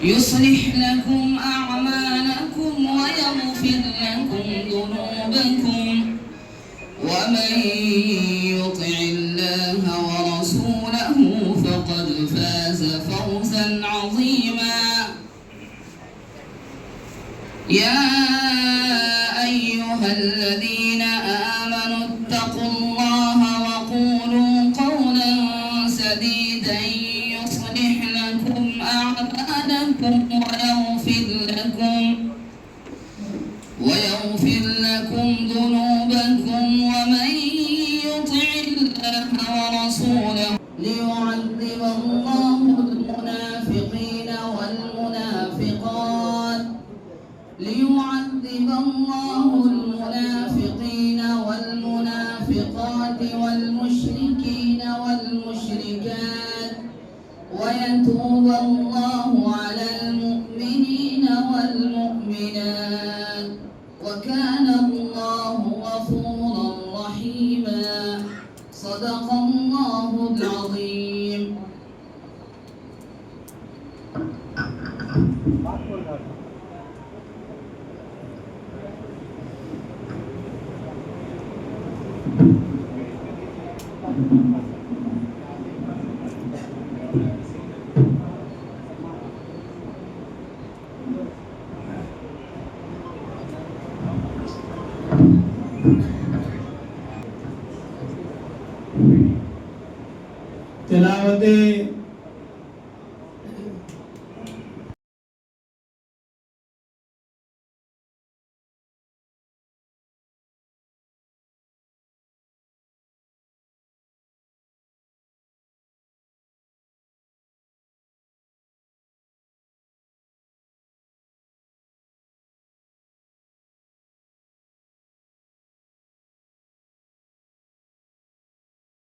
يصلح لكم أعمالكم ويغفر لكم ذنوبكم ومن يطع الله ورسوله فقد فاز فوزا عظيما. يا أيها الذين آمنوا اتقوا الله وقولوا قولا سديدا يصلح لكم أعمالكم ويغفر لكم ذنوبكم ومن يطع الله ورسوله ليعذب الله المنافقين والمنافقات والمشركين والمشركات ويتوب الله على المؤمنين والمؤمنات وكان الله غفورا رحيما. صدق الله العظيم.